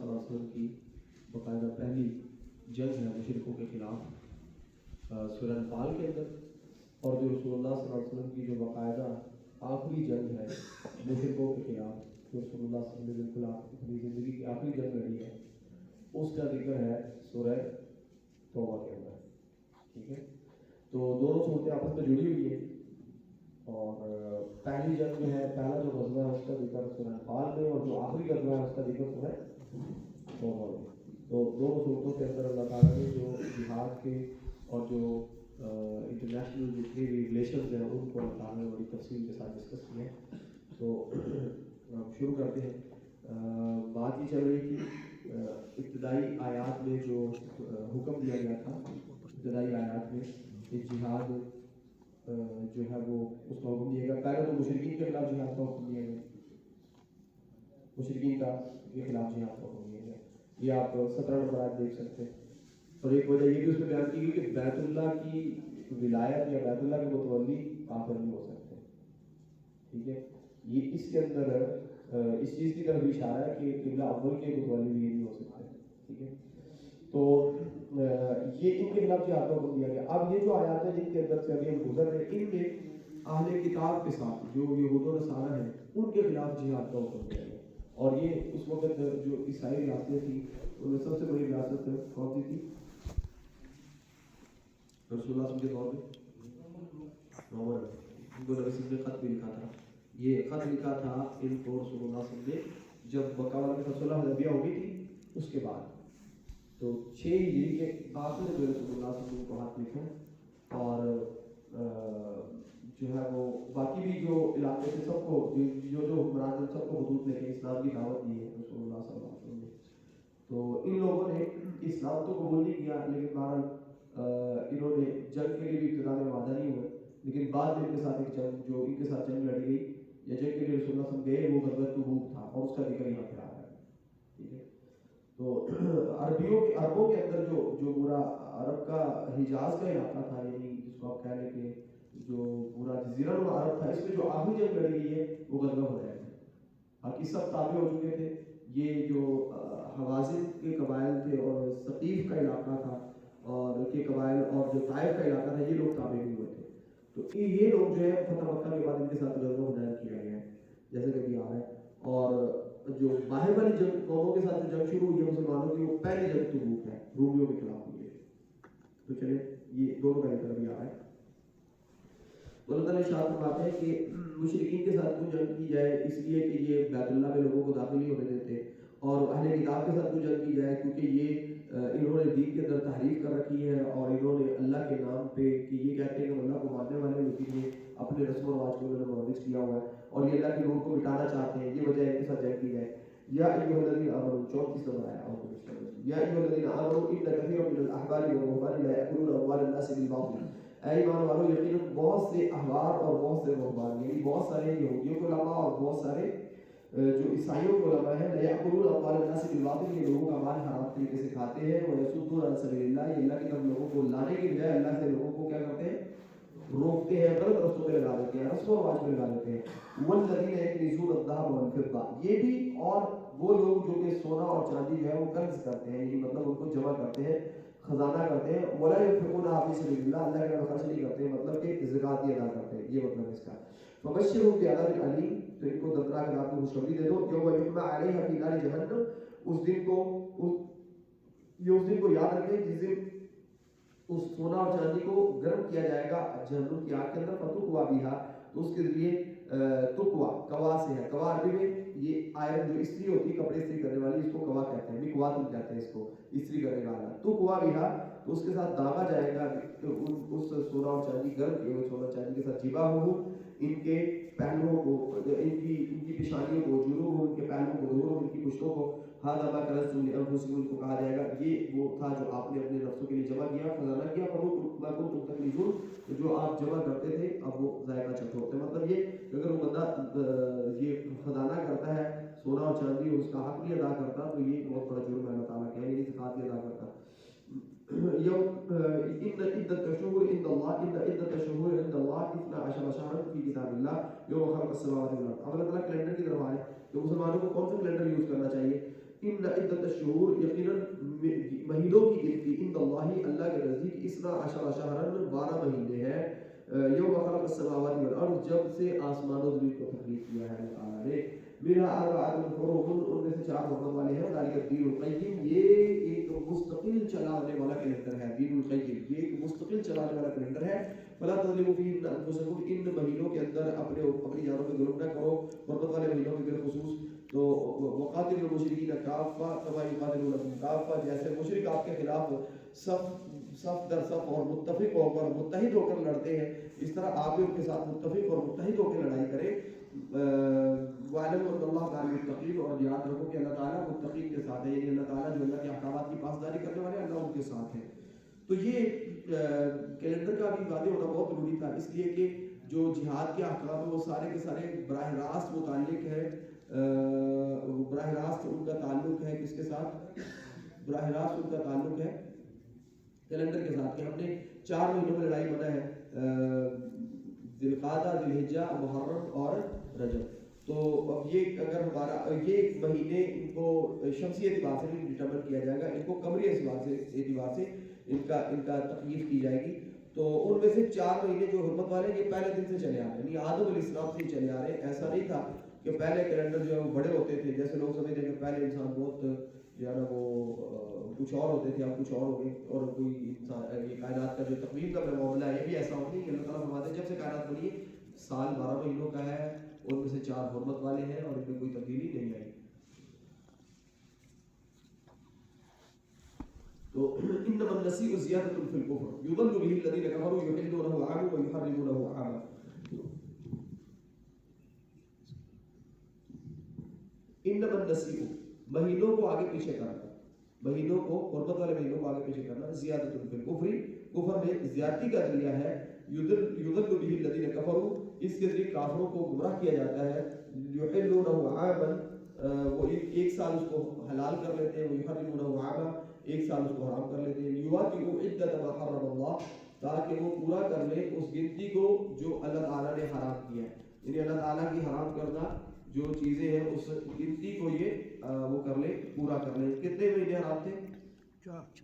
اللہ صلی اللہ علیہ وسلم کی باقاعدہ پہلی جنگ ہے مشرکوں کے خلاف سورہ انفال کے اندر، اور جو رسول اللہ صلی اللہ علیہ وسلم کی جو باقاعدہ آخری جنگ ہے مشرکوں کے خلاف، جو رسول اللہ صلی اللہ علیہ وسلم نے بالکل اپنی زندگی کی آخری جنگ لڑی ہے، اس کا ذکر ہے سورہ توبہ کے اندر. ٹھیک ہے، تو دونوں صورتیں آپس میں جڑی ہوئی ہیں. اور پہلی جنگ جو ہے، پہلا جو غزوہ ہے اس کا ذکر سورہ انفال میں، اور جو آخری غزوہ ہے اس کا ذکر سورہ توبہ میں. تو دونوں صورتوں کے اندر اللہ تعالیٰ نے جو جہاد کے اور جو انٹرنیشنل جتنی بھی ریلیشنز ہیں ان کو اللہ تعالیٰ نے بڑی تفصیل کے ساتھ ڈسکس کیا ہے. تو شروع کرتے ہیں. بات یہ چل رہی تھی ابتدائی آیات میں جو حکم دیا گیا تھا، ابتدائی آیات میں ایک جہاد جو ہے وہ اس کا حکم دیا گیا. پہلے تو مشرکین کے خلاف جہاد کا حکم دیا گیا، مشرکین کے خلاف جہاد کا حکم دیا گیا. یہ آپ 17 نمبر آیت دیکھ سکتے ہیں. اور ایک وجہ یہ بھی اس میں بیان کی گئی کہ بیت اللہ کی ولایت یا بیت اللہ کے متولی کافر نہیں ہو سکتے. ٹھیک ہے، یہ اس کے اندر اس چیز کی طرف بھی اشارہ ہے کہ قبلہ اول کے متولی بھی نہیں ہو سکتے. ٹھیک ہے، تو یہ ان کے خلاف جہاد کا حکم دیا گیا. اب یہ جو آیات ہیں جن کے اندر سے ابھی ہم گزر رہے ہیں، ان میں اہل کتاب کے ساتھ جو یہود و نصارہ ہیں ان کے خلاف جہاد کا حکم دیا گیا. اور یہ اس وقت جو عیسائی ریاستیں تھیں ان میں سب سے بڑی ریاست کون سی تھی رسول اللہ صلی اللہ علیہ وسلم کے دور میں؟ ان کو رسول نے خط بھی لکھا تھا. یہ خط لکھا تھا ان کو رسول اللہ صلی اللہ علیہ وسلم نے جب مکہ والوں کے صلح حدیبیہ ہو گئی تھی اس کے بعد. تو 6 ہجری کے آخر میں رسول اللہ صلی اللہ علیہ وسلم کو ہاتھ لکھا، اور جو ہے وہ باقی بھی جو علاقے سے سب کو جو حکمران سب کو حدود لے کے اسلام کی دعوت دی ہے رسول اللہ صلی اللہ علیہ وسلم نے. تو ان لوگوں نے اسلام تو قبول نہیں کیا، لیکن بہرحال انہوں نے جنگ کے لیے بھی ابتدا میں وعدہ نہیں ہوئے. لیکن بعد میں ان کے ساتھ ایک جنگ جو ان کے ساتھ جنگ لڑی گئی یا جنگ کے لیے رسول اللہ صلی اللہ علیہ وسلم گئے، وہ غزوہ تبوک تھا، اور اس کا ذکر یہاں پہ آ رہا ہے. ٹھیک ہے، تو عربوں کے اندر جو پورا عرب کا حجاز کا علاقہ تھا، یعنی جس کو آپ کہہ لیں کہ جو پورا جزیرہ نما عرب تھا، اس میں جو آخری جنگ لڑی گئی ہے وہ غزوہ بدر ہے. باقی سب تابع ہو چکے تھے. یہ جو حوازن کے قبائل تھے اور ثقیف کا علاقہ تھا اور کے قبائل اور جو طائف کا علاقہ تھا، یہ لوگ تابع نہیں ہوئے تھے. تو یہ لوگ جو ہے فتح مکہ کے بعد ان کے ساتھ غزوہ بدر کیا گیا ہے جیسے کہ ابھی آ رہا ہے. اور جو باہر والی جنگ قوموں کے ساتھ جو جنگ شروع ہوئی ہے مسلمانوں کی، وہ پہلی جنگ تبوک ہے، رومیوں کے خلاف ہوئی ہے. تو چلے یہ دونوں کا ذکر ابھی آ رہا ہے. اللہ تعالیٰ ارشاد فرماتے ہیں کہ مشرکین کے ساتھ کوئی جنگ کی جائے اس لیے کہ یہ بیت اللہ میں لوگوں کو داخل نہیں ہونے دیتے، اور اہل کتاب کے ساتھ کوئی جنگ کی جائے کیونکہ یہ انہوں نے دین کے اندر تحریف کر رکھی ہے، اور انہوں نے اللہ کے نام پہ کہ یہ کہتے ہیں کہ اللہ کو ماننے والے لیکن یہ اپنے رسم و رواج کو انہوں نے مروج کیا ہوا ہے اور یہ اللہ کے نور کو مٹانا چاہتے ہیں. یہ وجہ ہے ان کے ساتھ جنگ کی جائے. یا ایھا الذین آمنوا 34 نمبر آیا، یا ایھا الذین آمنوا ان کثیرا من الاحبار والرهبان لا یأکلون اموال الناس بالباطل. اے ایمان والو، یقیناً بہت سے احبار اور بہت سے رہبان، یعنی بہت سارے یہودیوں کے علماء اور بہت سارے جو عیسائیوں کے علماء ہیں، لا یأکلون اموال الناس بالباطل، یہ لوگوں کا مال حرام طریقے سے کھاتے ہیں. ویصدون عن سبیل اللہ، یہ اللہ کی طرف لوگوں کو لانے کے بجائے اللہ سے لوگوں کو کیا کرتے ہیں؟ روکتے ہیں، غلط رستوں پہ لگا دیتے ہیں، رسم و رواج پہ لگا دیتے ہیں. والذین یکنزون الذهب والفضة، یہ بھی اور وہ لوگ جو کہ سونا اور چاندی جو ہے وہ کنز کرتے ہیں، یعنی مطلب ان کو جمع کرتے ہیں، خزانہ کرتے ہیں. ولا ينفقونها في سبيل الله، اللہ کے راہ خرچ نہیں کرتے، مطلب کہ زکات نہیں ادا کرتے. یہ مطلب اس کا. فبشرهم بعذاب الیم، تو ان کو دردناک عذاب کی خوشخبری دے دو. یوم یحمى عليها في نار جہنم، اس دن کو یاد رکھیں جس دن اس سونا اور چاندی کو گرم کیا جائے گا جہنم کی آگ کے اندر. فتقوا بها، تو اس کے ذریعے تقوا کوا سے ہے. کوا عربی میں یہ آئرن جو استری ہوتی ہے کپڑے استری کرنے والی، اس کو کوا کہتے ہیں، مکواتن کہتے ہیں اس کو، استری کرنے والا. تقوا بها، تو اس کے ساتھ داغا جائے گا اس سونا اور چاندی گرم کیے ہوئے سونا چاندی کے ساتھ. جبا ہو ان کے پہلوؤں کو، ان کی پیشانیوں کو، جنوب ان کے پہلوؤں کو، ظہور ان کی پشتوں کو. هذا ما كنزتم لانفسكم، ان کو کہا جائے گا یہ وہ تھا جو آپ نے اپنے نفسوں کے لیے جمع کیا، خزانہ کیا. ما كنتم تكنزون، جو آپ جمع کرتے تھے اب وہ ذائقہ چکھو ہوتے. مطلب یہ کہ اگر وہ بندہ یہ خزانہ کرتا ہے سونا اور چاندی اور اس کا حق نہیں ادا کرتا تو یہ بہت بڑا جرم ہے اللہ تعالیٰ کا، یعنی زکات نہیں ادا کرتا. ان عدت الشهور عند الله، ان عدت الشهور عند الله 12 شهرا في كتاب الله يوم خلق السماوات والارض. اب اللہ تعالیٰ کیلنڈر کی طرف آئے تو مسلمانوں کو کون سا کیلنڈر یوز کرنا چاہیے؟ ان عدت الشہور یقیناً مہینوں کی گنتی عند اللہ اللہ کے نزدیک 12 شہرن 12 مہینے ہیں یوم خلق السماوات والارض جب سے آسمان و زمین کو تخلیق کیا ہے اللہ تعالیٰ نے منها اربعۃ حرم ان میں سے 4 حرمت والے ہیں ذالک الدین القیم یہ ایک مستقل چلانے والا کیلنڈر ہے دین القیم یہ ایک مستقل چلانے والا کیلنڈر ہے فلا تظلموا فیہن انفسکم ان مہینوں کے اندر اپنی جانوں پہ ظلم نہ کرو حرمت والے مہینوں میں بالخصوص تو وقاتل المشرکین کافہ کما یقاتلونکم کافہ جیسے مشرک آپ کے خلاف صف در صف اور متفق ہو کر متحد ہو کر لڑتے ہیں اس طرح آپ بھی ان کے ساتھ متفق اور متحد ہو کے لڑائی کریں وعلم ان اللہ تعالی متقین اور یاد رکھو کہ اللہ تعالیٰ متقین کے ساتھ ہے یعنی اللہ تعالیٰ جو اللہ کے احکامات کی پاسداری کرنے والے ہیں اللہ ان کے ساتھ ہے تو یہ کیلنڈر کا بھی واضح ہونا بہت ضروری تھا اس لیے کہ جو جہاد کے احکام ہیں وہ سارے کے سارے براہ راست متعلق ہے براہ راست ان کا تعلق ہے کس کے ساتھ براہ راست ان کا تعلق ہے کیلنڈر کے ساتھ کہ ہم نے 4 مہینوں میں لڑائی منع ہے ذی القعدہ ذی الحجہ محرم اور رجب تو اب یہ اگر ہمارا یہ مہینے ان کو شمسی اعتبار سے بھی ڈٹرمن کیا جائے گا ان کو قمری اعتبار سے ان کا تقیید کی جائے گی تو ان میں سے 4 مہینے جو حرمت والے ہیں یہ پہلے دن سے چلے آ رہے ہیں یعنی آدم علیہ السلام سے ہی چلے آ رہے ہیں ایسا نہیں تھا کہ پہلے کیلنڈر جو ہے وہ بڑے ہوتے تھے جیسے لوگ سمجھتے ہیں کہ پہلے انسان بہت جو ہے نا وہ کچھ اور ہوتے تھے اب کچھ اور ہو گئے اور کوئی انسان یہ کائنات کا جو تقویم کا معاملہ ہے یہ بھی ایسا ہوتا ہے کہ اللہ تعالیٰ فرماتے ہیں جب سے کائنات بنی ہے سال 12 مہینوں کا ہے ان میں سے 4 حرمت والے ہیں اور ان میں کوئی تبدیلی نہیں آئی تو انما النسیء زیادۃ فی الکفر یضل به الذین کفروا یحلونه عاما ویحرمونه عاما انما النسیء مہینوں کو آگے پیچھے کرنا مہینوں کو حرمت والے مہینوں کو آگے پیچھے کرنا زیادۃ فی الکفر کفر میں زیادتی کا ذریعہ ہے یضل به الذین کفروا اس کے ذریعے کافروں کو گمراہ کیا جاتا ہے یحلونه عاما وہ ایک سال اس کو حلال کر لیتے ہیں ویحرمونه عاما ایک سال اس کو حرام کر لیتے ہیں یواطئوا عدۃ ما حرم اللہ تاکہ وہ پورا کر لیں اس گنتی کو جو اللہ تعالیٰ نے حرام کیا ہے یعنی اللہ تعالیٰ کی حرام کردہ جو چیزیں ہیں اس گنتی کو یہ وہ کر لیں پورا کر لیں کتنے مہینے حرام تھے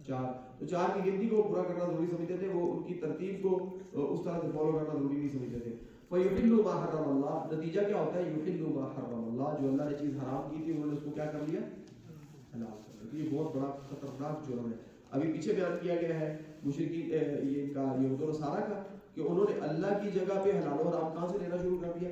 4 تو 4 کی گنتی کو پورا کرنا ضروری سمجھتے تھے وہ ان کی ترتیب کو اس طرح سے فالو کرنا ضروری نہیں سمجھتے تھے فَيُحِلُّ مَا حَرَّمَ اللَّهُ نتیجہ کیا ہوتا ہے يُحِلُّ مَا حَرَّمَ اللَّهُ جو اللہ نے چیز حرام کی تھی انہوں نے اس کو کیا کر لیا حلال کر لیا یہ بہت بڑا خطرناک جرم ہے ابھی پیچھے بیان کیا گیا ہے مشرکین یہ کا یہود و نصارہ کا کہ انہوں نے اللہ کی جگہ پہ حلال و حرام کہاں سے لینا شروع کر دیا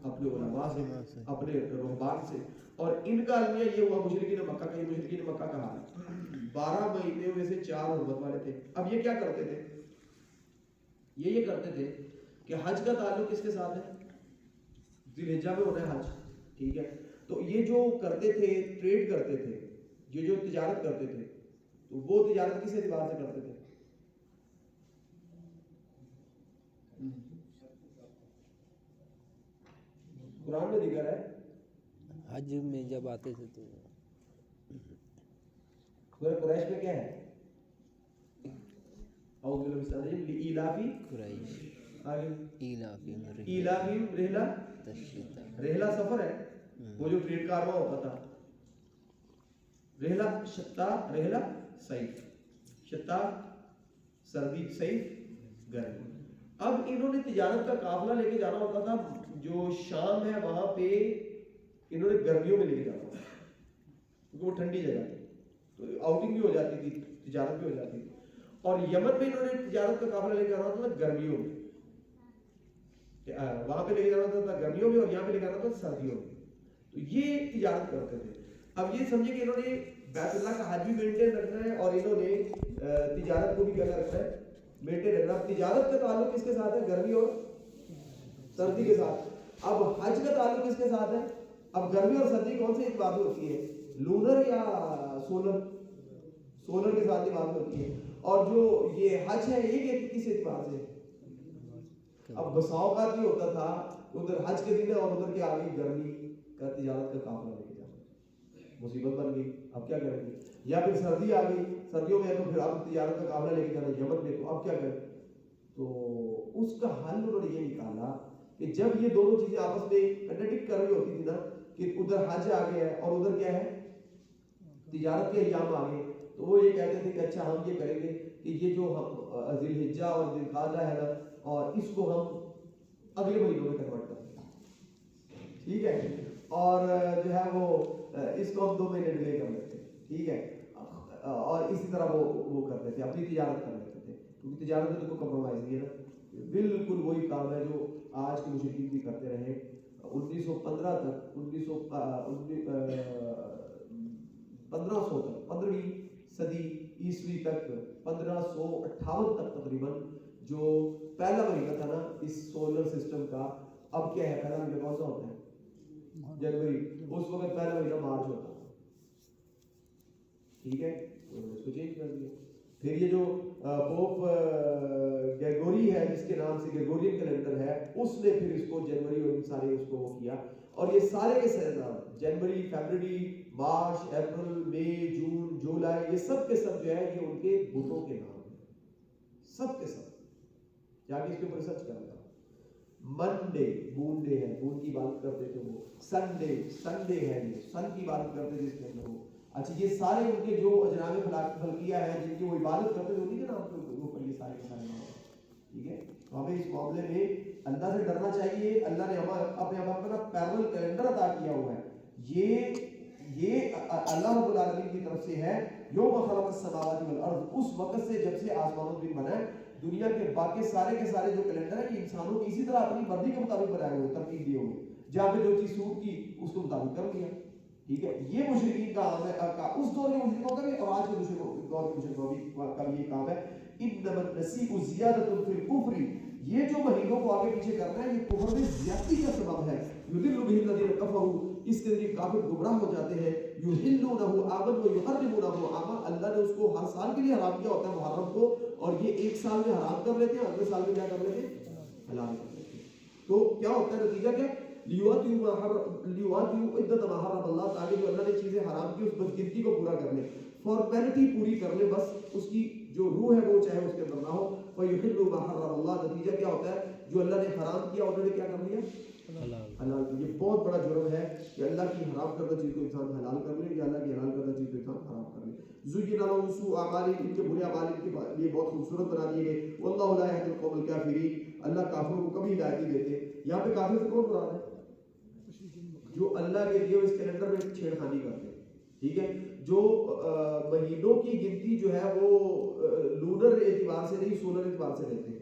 اپنے علماء سے اپنے رہبان سے اور ان کا المیہ یہ ہوا مشرکین مکہ کا یہ مشرکین مکہ کا حال ہے 12 مہینے میں سے 4 حرمت والے تھے اب یہ کیا کرتے تھے یہ کرتے تھے کہ حج کا تعلق کس کے ساتھ ہے ذی الحجہ میں ہونا ہے حج ٹھیک ہے تو یہ جو کرتے تھے ٹریڈ کرتے تھے یہ جو تجارت کرتے تھے تو وہ تجارت کس اعتبار سے کرتے تھے قرآن میں ذکر ہے حج میں جب آتے تھے تو قریش میں کیا ہے اعوذ باللہ من الشیطان الرجیم لإیلافی قریش ایلافی رحلہ تشریتا رحلہ سفر ہے وہ جو ٹریڈ کارواں ہوتا تھا رحلہ شتا رحلہ صیف شتا سردی صیف گرمی اب انہوں نے تجارت کا قافلہ لے کے جانا ہوتا تھا جو شام ہے وہاں پہ انہوں نے گرمیوں میں لے کے جانا ہوتا کیونکہ وہ ٹھنڈی جگہ تھی تو آؤٹنگ بھی ہو جاتی تھی تجارت بھی ہو جاتی تھی اور یمن میں انہوں نے تجارت کا قافلہ لے کے جانا ہوتا تھا گرمیوں میں وہاں پہ لے کے جانا ہوتا تھا گرمیوں میں اور یہاں پہ لے کے جانا ہوتا تھا سردیوں میں تو یہ تجارت کرتے تھے اب یہ سمجھے کہ انہوں نے بیت اللہ کا حج بھی مینٹین رکھنا ہے اور انہوں نے تجارت کو بھی کیا رکھنا ہے مینٹین رکھنا ہے تجارت کا تعلق کس کے ساتھ ہے گرمی اور سردی کے ساتھ اب حج کا تعلق کس کے ساتھ ہے اب گرمی اور سردی کون سی بات ہوتی ہے لونر یا سولر کے ساتھ یہ بات ہوتی ہے اور جو یہ حج ہے یہ کس اعتبار سے اب بساؤ کا بھی ہوتا تھا ادھر حج کے دن اور ادھر کے آگے گرمی کا تجارت کا قافلہ لے کے جانا مصیبت بن گئی اب کیا کریں گے یا پھر سردی آ گئی سردیوں میں تو پھر آپ تجارت کا قافلہ لے کے جانا یمن میں تو اب کیا کریں تو اس کا حل انہوں نے یہ نکالا کہ جب یہ دونوں چیزیں آپس میں کنٹرڈکٹ کر رہی ہوتی تھی نا کہ ادھر حج آ گیا ہے اور ادھر کیا ہے تجارت کے ایام آ گئے تو وہ یہ کہتے تھے کہ اچھا ہم یہ کریں گے کہ یہ جو ہم ذی الحجہ اور ذی القعدہ ہے نا اور اس کو ہم اگلے مہینوں میں کنورٹ کریں گے، ٹھیک ہے، اور جو ہے وہ اس کو ہم 2 مہینے ڈیلے کر لیتے ہیں، ٹھیک ہے، اور اسی طرح وہ کرتے تھے، اپنی تجارت کر لیتے تھے، کیونکہ تجارت میں تو کوئی کمپرومائز نہیں ہے نا، بالکل وہی کام ہے جو آج کے مشرکین بھی کرتے رہے 1915 تک 1500 تک 15ویں صدی عیسوی تک 1558 تک تقریباً جو پہلا مہینہ تھا نا اس سولر سسٹم کا، اب کیا ہے، پہلا مہینہ کون سا ہوتا ہے؟ جنوری، اس وقت پہلا مہینہ مارچ ہوتا ہے، ٹھیک ہے، اس کو چینج کر دیا۔ پھر یہ جو پوپ گریگوری ہے جس کے نام سے گریگورین کیلنڈر ہے، اس نے پھر اس کو جنوری اور ان سارے اس کو وہ کیا، اور یہ سارے کے سارے نام جنوری، فیبرری، مارچ، اپریل، مئی، جون، جولائی، یہ سب کے سب جو ہے یہ ان کے بتوں کے نام ہیں، سب کے سب، جا کے اس کے اوپر ریسرچ کر لیا۔ منڈے مون ڈے ہے، مون کی عبادت کرتے تھے وہ، سنڈے ہے، یہ سن کی عبادت کرتے تھے جس کے اندر وہ، اچھا یہ سارے ان کے جو اجنام فلکیہ ہیں جن کی وہ عبادت کرتے تھے انہیں کے نام کے اوپر یہ سارے کے سارے نام ہیں، ٹھیک ہے، تو ہمیں اس معاملے میں اللہ سے ڈرنا چاہیے۔ اللہ نے اپنے آپ کو پیرل کیلنڈر عطا کیا ہوا ہے، یہ اللہ رب العالمین کی طرف سے ہے، یوم خلق السماوات والارض، اس وقت سے جب سے آسمان و زمین بنا ہے۔ دنیا کے باقی سارے کے سارے جو کیلنڈر ہیں یہ انسانوں کی اسی طرح اپنی مرضی کے مطابق بنائے ہوئے، ترتیب دیے ہوئے، جہاں پہ جو چیز سوٹ کی اس کو مطابق کر دیا، ٹھیک ہے۔ یہ مشرکین کا عام ہے، اس دور کے مشرکوں کا بھی اور آج کے دور کے مشرکوں کا بھی یہ کام ہے، انما النسیء زیادۃ فی الکفر، یہ جو مہینوں کو آگے پیچھے کرنا ہے یہ کفر میں زیادتی کا سبب ہے۔ یضل به الذین کفروا، اس کے ذریعے کافر گمراہ ہو جاتے ہیں۔ یحلونہ عاما ویحرمونہ عاما، اللہ نے اس کو ہر سال کے لیے حرام کیا ہوتا ہے محرم کو، اور یہ ایک سال میں حرام کر لیتے ہیں، اگلے سال میں کیا کر لیتے ہیں؟ حلال کر لیتے ہیں۔ تو کیا ہوتا ہے نتیجہ کیا؟ لیواتیو عدت ما حرم اللہ، تاکہ جو اللہ نے چیزیں حرام کی اس بس گنتی کو پورا کر لیں، فارمیلٹی پوری کر لیں، بس اس کی جو روح ہے وہ چاہے اس کے اندر نہ ہو۔ وَيُحِلُّ مَا حَرَّمَ اللَّهُ، نتیجہ کیا ہوتا ہے؟ جو اللہ نے حرام کیا انہوں نے کیا کر لیا؟ حلال۔ یہ بہت بڑا جرم ہے کہ اللہ کی حرام کردہ چیز کو انسان حلال کر لے، یا اللہ کی حلال کردہ چیز کو انسان حرام کر لے۔ زُيِّنَ لَهُمْ سُوءُ أَعْمَالِهِمْ، ان کے برے اعمال ان کے لیے بہت خوبصورت بنا دیے گئے۔ وَاللَّهُ لَا يَهْدِي الْقَوْمَ الْكَافِرِينَ، اللہ کافروں کو کبھی ہدایت نہیں دیتے۔ یہاں پہ کافر سے کون مراد ہے؟ جو اللہ کے لیے اس کیلنڈر میں چھیڑ خانی کرتے ہیں، ٹھیک ہے، جو مہینوں کی گنتی جو ہے وہ لونر اعتبار سے نہیں سولر اعتبار سے لیتے ہیں،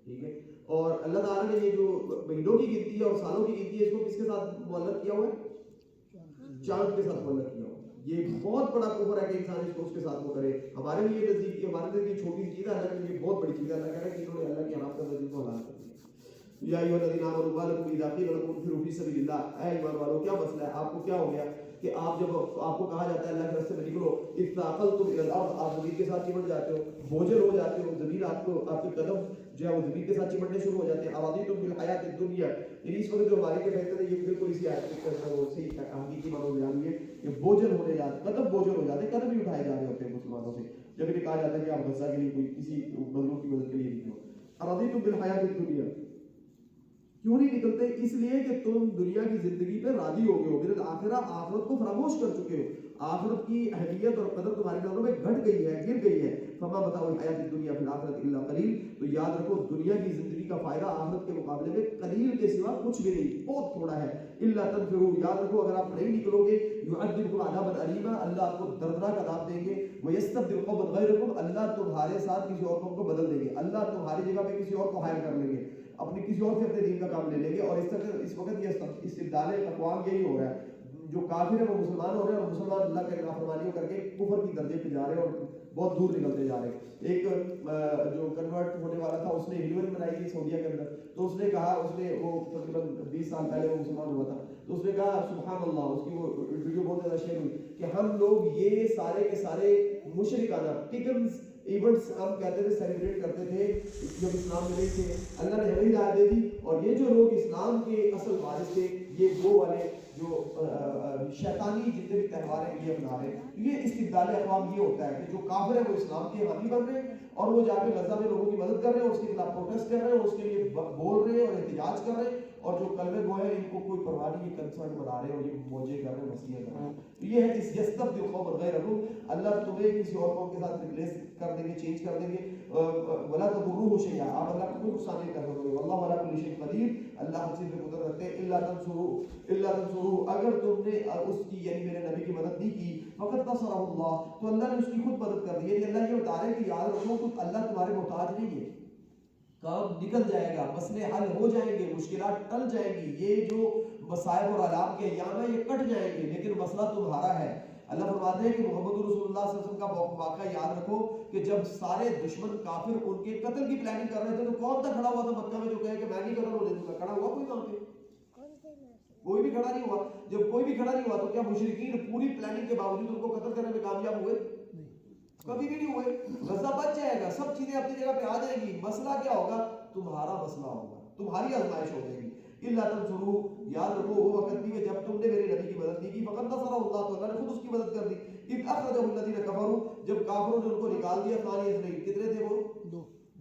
ٹھیک ہے، اور اللہ تعالیٰ نے یہ جو مہینوں کی گنتی ہے اور سالوں کی گنتی ہے اس کو کس کے ساتھ معلق کیا ہوا ہے؟ چاند کے ساتھ معلق کیا ہوا ہے۔ یہ بہت بڑا کفر ہے کہ انسان اس کو اس کے ساتھ وہ کرے۔ ہمارے لیے نزدیک، ہمارے لیے چھوٹی سی چیز ہے، اللہ کے لیے بہت بڑی چیز ہے۔ اللہ کہہ رہا ہے کہ انہوں نے اللہ کی حرام کردہ چیز کو حلال کر دیا۔ یا ایھا الذین آمنوا ما لکم اذا قیل لکم انفروا فی سبیل اللہ، اے ایمان والو کیا مسئلہ ہے، آپ کو کیا ہو گیا کہ آپ جب آپ کو کہا جاتا ہے اللہ کے راستے میں نکلو، اثاقلتم الی الارض، آپ زمین کے ساتھ چمٹ جاتے ہو، بوجھل ہو جاتے ہو، زمین آپ کو، آپ کے قدم جو ہے وہ زمین کے ساتھ چمٹنے شروع ہو جاتے ہیں۔ اراضیتم بالحیات الدنیا، یعنی اس وقت جو ہمارے کے بہتر ہے، یہ بالکل اسی آیت کے وہ صحیح حقیقی معنوں میں بیان ہوئی ہے کہ بوجھل ہونے جاتے، قدم بوجھل ہو جاتے ہیں، قدم بھی اٹھائے جا رہے ہوتے ہیں مسلمانوں سے جب انہیں کہا جاتا ہے کہ آپ غزہ کے لیے کوئی کسی مظلوم کی مدد کے لیے نکلو۔ اراضیتم بالحیات الدنیا، کیوں نہیں نکلتے؟ اس لیے کہ تم دنیا کی زندگی پہ راضی ہو گئے ہو، پھر آخرہ آخرت کو فراموش کر چکے ہو، آخرت کی اہمیت اور قدر تمہاری نظروں میں گھٹ گئی ہے، گر گئی ہے۔ فما متاع الحیات الدنیا فی الآخرۃ الا قلیل، تو یاد رکھو دنیا کی زندگی کا فائدہ آخرت کے مقابلے میں قلیل کے سوا کچھ بھی نہیں، بہت تھوڑا ہے۔ الا تنفروا، یاد رکھو اگر آپ نہیں نکلو گے، یعذبکم عذابا الیما، اللہ آپ کو دردناک عذاب دیں گے، ویستبدل قوما غیرکم، اللہ تمہارے ساتھ کسی اور قوم کو بدل دیں گے، اللہ تمہاری جگہ پہ کسی اور کو ہائر کر لیں گے، اپنی کسی اور سے اپنے دین کا کام لے لیں گے۔ اور اس وقت یہ استبدال اقوام یہی ہو رہا ہے، جو کافر ہیں وہ مسلمان ہو رہے ہیں اور مسلمان اللہ کے نافرمانیوں کر کے کفر کی درجے پہ جا رہے ہیں اور بہت دور نکلتے جا رہے ہیں۔ ایک جو کنورٹ ہونے والا تھا اس نے ہیروئن بنائی تھی سعودیہ کے اندر، تو اس نے کہا، اس نے وہ تقریباً 20 سال پہلے وہ مسلمان ہوا تھا، تو اس نے کہا سبحان اللہ، اس کی وہ ویڈیو بہت زیادہ شیئر ہوئی کہ ہم لوگ یہ سارے کے سارے مشرکانہ پیگنز ایونٹس ہم کہتے تھے، سیلیبریٹ کرتے تھے جب اسلام میں نہیں تھے، اللہ نے ہمیں ہدایت دے دی، اور یہ جو لوگ اسلام کے اصل وارث تھے یہ وہ والے جو شیطانی جتنے بھی تہوار ہیں یہ اپنا رہے ہیں۔ یہ استبدال اقوام یہ ہوتا ہے کہ جو کافر ہیں وہ اسلام کے حامی بن رہے ہیں اور وہ جا کے غزہ میں لوگوں کی مدد کر رہے ہیں اور اس کے خلاف پروٹیسٹ کر رہے ہیں اور اس کے لیے بول رہے ہیں اور احتجاج کر رہے ہیں اور جو کلمے گو ہیں ان کو کوئی پرواہ نہیں، یہ کنسرٹ بنا رہے ہیں اور یہ موجے کر رہے ہیں، مسیح کر رہے ہیں. تو یہ ہے اس یستبدل قوما غیرکم، اللہ تمہیں کسی اور قوم کے ساتھ ریپلیس کر دیں گے، چینج کر دیں گے. ولا تضروه شیئا، آپ اللہ کو کوئی نقصان نہیں کر سکتے. واللہ علی کل شیء قدیر، اللہ ہر چیز پہ قدرت رکھتے ہیں. الا تنصروه، اگر تم نے اس کی یعنی میرے نبی کی مدد نہیں کی، فقد نصرہ اللہ، تو اللہ نے اس کی خود مدد کر دی. یعنی اللہ یہ بتا رہے ہیں کہ یاد رکھو کہ اللہ تمہارے محتاج نہیں ہے. کام نکل جائے گا، مسئلے حل ہو جائیں گے، مشکلات ٹل جائیں گی، یہ جو مصائب اور عذاب کے ایام ہیں یہ کٹ جائیں گے، لیکن مسئلہ تمہارا ہے. اللہ فرماتے ہیں کہ محمد رسول اللہ صلی اللہ علیہ وسلم کا واقعہ یاد رکھو کہ جب سارے دشمن کافر ان کے قتل کی پلاننگ کر رہے تھے تو کون تھا کھڑا ہوا تھا مکہ میں جو کہے کہ میں نہیں قتل ہونے دوں گا؟ کھڑا ہوا کوئی وہاں پہ؟ کوئی بھی کھڑا نہیں ہوا. جب کوئی بھی کھڑا نہیں ہوا تو کیا مشرکین پوری پلاننگ کے باوجود ان کو قتل کرنے میں کامیاب ہوئے؟ کبھی بھی نہیں ہوئے. غزہ بچ جائے گا، سب چیزیں اپنی جگہ پہ آ جائیں گی. مسئلہ کیا ہوگا؟ تمہارا مسئلہ ہوگا، تمہاری آزمائش ہو جائے گی. اللہ تنصروہ، یاد رکھو وہ وقت بھی ہے جب تم نے میرے نبی کی مدد نہیں کی، فقد نصرہ اللہ، تو اللہ نے خود اس کی مدد کر دی. اذ اخرجہ الذین کفروا، جب کافروں نے ان کو نکال دیا. ثانی اثنین، کتنے تھے وہ؟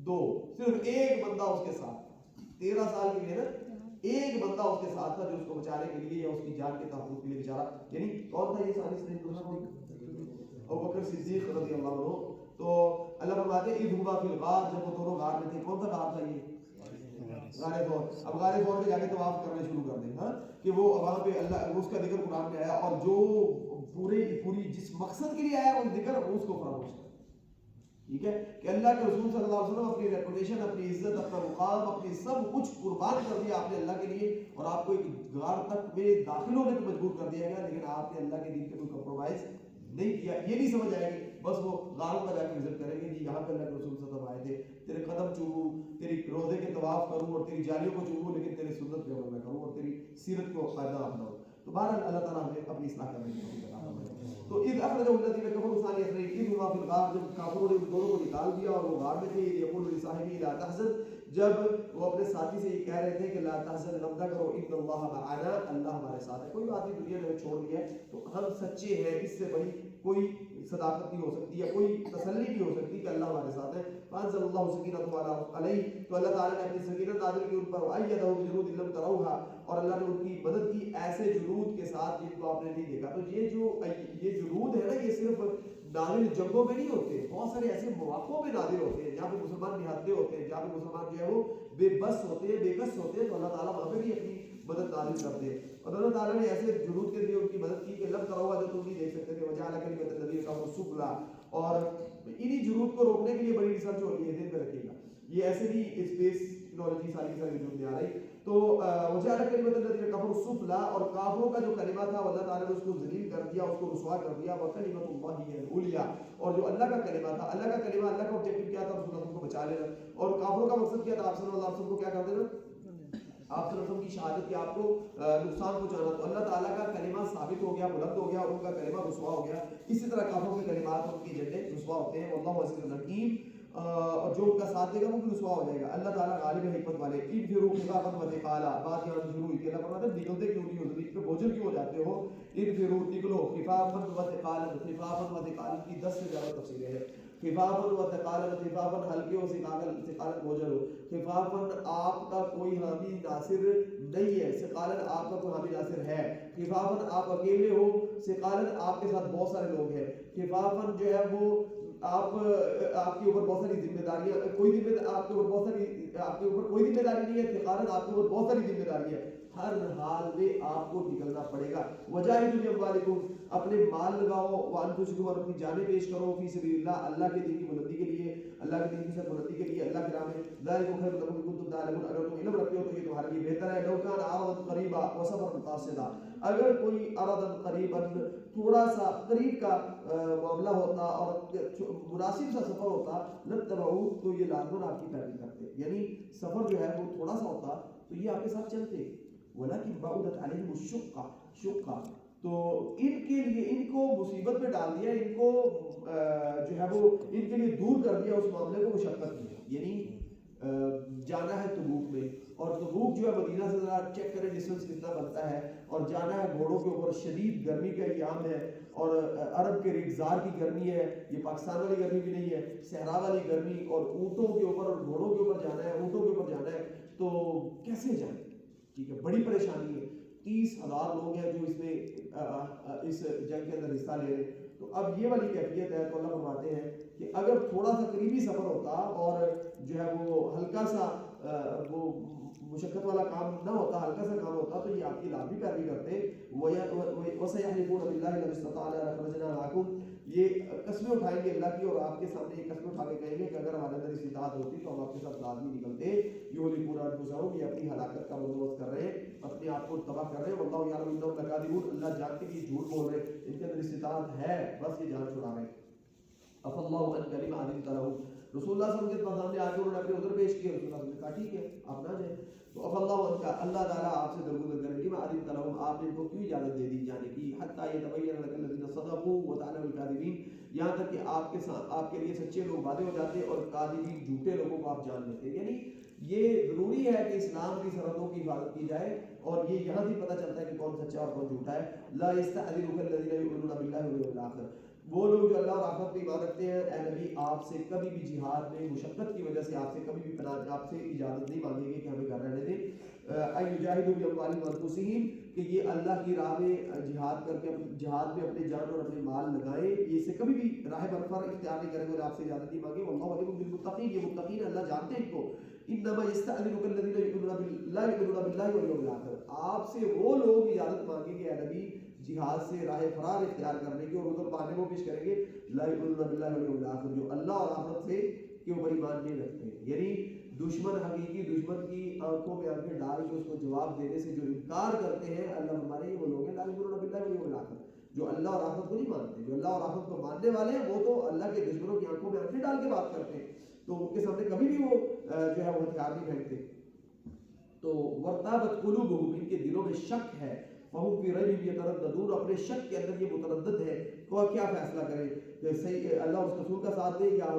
دو. صرف ایک بندہ اس کے ساتھ تھا. 13 سال کی محنت، ایک بندہ اس کے ساتھ تھا جو اس کو بچانے کے لیے یا اس کی جان کے تحفظ کے لیے بیچارہ. یعنی کون تھا یہ ثانی اثنین؟ دوسرا کون؟ ابوبکر صدیق رضی اللہ عنہ. تو اللہ فرماتے ہیں اذ ہما فی الغار، جب وہ دونوں غار میں تھے. کون سا غار تھا یہ؟ غار ثور. اب غار ثور پہ جا کے طواف کرنے شروع کر دیں، ہاں کہ وہ وہاں پہ اللہ اس کا ذکر قرآن میں آیا، اور جو پوری جس مقصد کے لیے آیا وہ ذکر اس کو فراموش کر. ٹھیک ہے کہ اللہ کے رسول صلی اللہ علیہ وسلم اپنی ریپوٹیشن، اپنی عزت، اپنا مقام، اپنی سب کچھ قربان کر دیا آپ نے اللہ کے لیے، اور آپ کو ایک غار تک میں داخل ہونے پہ مجبور کر دیا گیا، لیکن آپ نے اللہ کے دین پہ کوئی کمپرومائز نہیں کیا. یہ نہیں سمجھ آئے گی بس وہ غاروں کا جا کے وزٹ کریں گے جی یہاں پہ اللہ کے رسول صلی اللہ علیہ وسلم آئے تھے، تیرے قدم چوموں، تیری روزے کے طواف کروں اور تیری جالیوں کو چوموں، لیکن تیری سنت پہ عمل نہ کروں اور تیری سیرت کو قاعدہ اپناؤں. تو بہرحال اللہ تعالیٰ ہمیں اپنی اصلاح کرنے کی توفیق عطا فرمائے. تو اذ اخرجہ الذین کفروا ثانی اثنین اذ ہما فی الغار، جب کافروں نے ان دونوں کو نکال دیا اور وہ غار میں تھے. یقول لصاحبہ لا تحزن، جب وہ اپنے ساتھی سے یہ کہہ رہے تھے کہ لا تحزن، غم نہ کرو، ان اللہ معنا، اللہ ہمارے ساتھ ہے. کوئی بات نہیں، دنیا نے چھوڑ دیا ہے تو ہم سچے ہیں، اس سے بڑی کوئی صداقت نہیں ہو سکتی یا کوئی تسلی نہیں ہو سکتی کہ اللہ ہمارے ساتھ ہے. فانزل اللہ سکینتہ علیہ، تو اللہ تعالیٰ نے اپنی سکینت نازل کی ان پر. وایدہ بجنود لم تروها، اور اللہ نے ان کی مدد کی ایسے جنود کے ساتھ جن کو آپ نے نہیں دیکھا. تو یہ جنود ہے نا، یہ صرف نازل جنگوں میں نہیں ہوتے، بہت سارے ایسے مواقعوں میں نازل ہوتے ہیں جہاں پہ مسلمان نہاتے ہوتے ہیں، جہاں پہ مسلمان جو ہے وہ بے بس ہوتے ہیں، بے کس ہوتے ہیں، تو اللہ تعالیٰ وہاں پہ بھی اپنی مدد نازل کرتے ہیں. اور اللہ تعالیٰ نے ایسے جنود کے لیے ان کی مدد کی کہ لم تروها، جو تم نہیں دیکھ سکتے تھے. وجعل کلمۃ الذین کفروا السفلی، اور انہی جنود کو روکنے کے لیے بڑی ریسرچ ہو رہی ہے، دل میں رکھیے گا. یہ ایسے بھی اسپیس ٹیکنالوجی ساری کی ساری وجود میں آ رہی. تو وجعل کلمۃ الذین کفروا السفلی، اور کافروں کا جو کلمہ تھا اللہ تعالیٰ نے اس کو ذلیل کر دیا، اس کو رسوا کر دیا. وکلمۃ اللہ ہی العلیٰ، اور جو اللہ کا کلمہ تھا، اللہ کا کلمہ، اللہ کا آبجیکٹو کیا تھا؟ رسول اللہ کو بچا لینا. اور کافروں کا مقصد کیا تھا؟ آپ صلی اللہ علیہ وسلم کو کیا کر دینا؟ آپ صلی اللہ علیہ وسلم کی شہادت کی، آپ کو نقصان پہنچانا. تو اللہ تعالیٰ کا کلمہ ثابت ہو گیا، بلند ہو گیا، اور ان کا کلمہ رسوا ہو گیا. اسی طرح کافروں کے کلمات، ان کی ایجنڈے رسوا ہوتے ہیں. واللہ عزیز حکیم، اور جو ان کا ساتھ دے گا وہ بھی رسوا ہو جائے گا. اللہ تعالیٰ غالب حکمت والے. انفروا خفافا وثقالا، بات یہاں شروع ہوئی تھی. اللہ فرماتا ہے نکلتے کیوں نہیں ہو، زمین پہ بوجھل کیوں ہو جاتے ہو؟ انفروا، نکلو، خفافا وثقالا. خفافا وثقالا کی 10 سے زیادہ تفسیریں ہیں. خفافاً و ثقالاً، خفافاً ہلکے ہو، ثقالاً بوجھل ہو. خفافاً آپ کا کوئی حامی ناصر نہیں ہے، ثقالاً آپ کا کوئی حامی ناصر ہے. خفافاً آپ اکیلے ہو، ثقالاً آپ کے ساتھ بہت سارے لوگ ہیں. خفافاً جو ہے وہ آپ کے اوپر بہت ساری ذمہ داریاں، آپ کے اوپر کوئی ذمہ داری نہیں ہے. ثقالاً آپ کے اوپر بہت ساری ذمہ داری ہے. ہر حال میں آپ کو نکلنا پڑے گا. وجاہدوا باموالکم، اپنے مال لگاؤ، وانفسکم، اور اپنی جانیں پیش کرو، فی سبیل اللہ، اللہ کے دین کی بلندی کے لیے، اللہ کے دین کی سربلندی کے لیے، اللہ کے راہ میں. ذالکم خیر لکم ان کنتم تعلمون، اگر تم علم رکھتے ہو تو یہ تمہارے لیے بہتر ہے. لو کان عرضا قریبا وسفرا قاصدا، اگر کوئی عرضا قریبا، تھوڑا سا قریب کا معاملہ ہوتا اور مناسب سا سفر ہوتا، لتبعوا، تو یہ لازماً آپ کی پیروی کرتے. یعنی سفر جو ہے وہ تھوڑا سا ہوتا تو یہ آپ کے ساتھ چلتے. ولیکن بعدت علیہم الشقہ، تو ان کے لیے، ان کو مصیبت میں ڈال دیا، ان کو جو ہے وہ ان کے لیے دور کر دیا اس معاملے کو، مشقت میں. یعنی جانا ہے تبوک میں، اور تبوک جو ہے مدینہ سے ذرا چیک کریں ڈسٹنس کتنا بنتا ہے، اور جانا ہے گھوڑوں کے اوپر، شدید گرمی کا ایام ہے، اور عرب کے ریگزار کی گرمی ہے، یہ پاکستان والی گرمی بھی نہیں ہے، صحرا والی گرمی، اور اونٹوں کے اوپر اور گھوڑوں کے اوپر جانا ہے، اونٹوں کے اوپر جانا ہے. تو کیسے جائیں؟ ٹھیک ہے، بڑی پریشانی ہے. 30,000 لوگ ہیں جو اس میں اس جنگ کے اندر حصہ لے رہے ہیں. تو اب یہ والی کیفیت ہے. تو اللہ فرماتے ہیں کہ اگر تھوڑا سا قریبی سفر ہوتا اور جو ہے وہ ہلکا سا وہ مشقت والا کام نہ ہوتا، ہلکا سا کام ہوتا، تو یہ آپ کی لازمی پیروی کرتے. وَسَيَحْلِفُونَ بِاللَّهِ لَوِ اسْتَطَعْنَا لَخَرَجْنَا مَعَكُمْ، یہ قسمیں اٹھائیں گے اللہ کی، اور آپ کے سامنے یہ قسمیں اٹھا کے کہیں گے کہ اگر ہمارے اندر استطاعت ہوتی تو ہم آپ کے ساتھ لازمی نکلتے. یُهْلِكُونَ أَنفُسَهُم، یہ اپنی ہلاکت کا بندوبست کر رہے ہیں، اپنے آپ کو تباہ کر رہے ہیں. وَاللَّهُ يَعْلَمُ إِنَّهُمْ لَكَاذِبُونَ، اللہ جانتے کہ یہ جھوٹ بول رہے ہیں، ان کے اندر استطاعت ہے، بس یہ جان چھڑا رہے ہیں. عَفَا اللَّهُ عَنْكَ لِمَا أَذِنْتَ لَهُمْ، رسول اللہ صلی اللہ علیہ وسلم کے سامنے آ کے انہوں نے اپنے عذر پیش کیے. رسول اللہ صلی اللہ علیہ وسلم نے کہا ٹھیک ہے آپ نہ جائیں. تو عَفَا اللَّهُ عَنْكَ، اللہ تعالیٰ آپ سے درگزر کرے. لِمَا أَذِنْتَ لَهُمْ، آپ نے ان کو کیوں اجازت دے دی جانے کی. حَتَّى يَتَبَيَّنَ لَكَ الَّذِينَ صَدَقُوا وَتَعْلَمَ الْكَاذِبِينَ، یہاں تک کہ آپ کے ساتھ آپ کے لیے سچے لوگ وعدے ہو جاتے اور کاذبین جھوٹے لوگوں کو آپ جان لیتے. یعنی یہ ضروری ہے کہ اسلام کی سرحدوں کی حفاظت کی جائے، اور یہ یہاں سے پتہ چلتا ہے کہ کون سچا اور کون جھوٹا ہے. لا يستأذنك الذين يؤمنون بالله واليوم الآخر، وہ لوگ جو اللہ اور آخرت پہ ایمان رکھتے ہیں، اے نبی آپ سے کبھی بھی جہاد میں مشقت کی وجہ سے آپ سے کبھی بھی پناہ، آپ سے اجازت نہیں مانگیں گے کہ ہمیں گھر رہنے دیں. أن يجاهدوا بأموالهم وأنفسهم، کہ یہ اللہ کی راہ میں جہاد کر کے جہاد میں اپنے جان اور اپنے مال لگائیں، یہ سے کبھی بھی راہ برفر اختیار نہیں کریں گے اور آپ سے اجازت نہیں مانگے. واللہ علیم بالمتقین، یہ متقین اللہ جانتے ہیں ان کو. انما يستأذنك الذين لا يؤمنون بالله واليوم الآخر، آپ سے وہ لوگ اجازت مانگیں گے اے نبی جہاد سے راہ فرار اختیار کرنے کی، اور ادھر بہانے وہ پیش کریں گے لا يؤمنون بالله واليوم الآخر، جو اللہ اور آخرت سے کے اوپر ایمان نہیں رکھتے. یعنی دشمن، حقیقی دشمن کی آنکھوں میں آنکھیں ڈال کے اس کو جواب دینے سے جو انکار کرتے ہیں، اللہ ہمارے وہ لوگ ہیں لا يؤمنون بالله واليوم الآخر، جو اللہ اور آخرت کو نہیں مانتے. جو اللہ اور آخرت کو ماننے والے ہیں وہ تو اللہ کے دشمنوں کی آنکھوں میں آنکھیں ڈال کے بات کرتے ہیں، تو ان کے سامنے کبھی بھی وہ جو ہے وہ ہتھیار نہیں پھینکتے. تو وَارْتَابَتْ قُلُوبُهُمْ، ان کے دلوں میں شک ہے. فَهُمْ فِي رَيْبِهِمْ يَتَرَدَّدُونَ، اپنے شک کے اندر یہ متردد ہے تو کیا فیصلہ کریں کہ صحیح اللہ اور اس رسول کا ساتھ دیں یا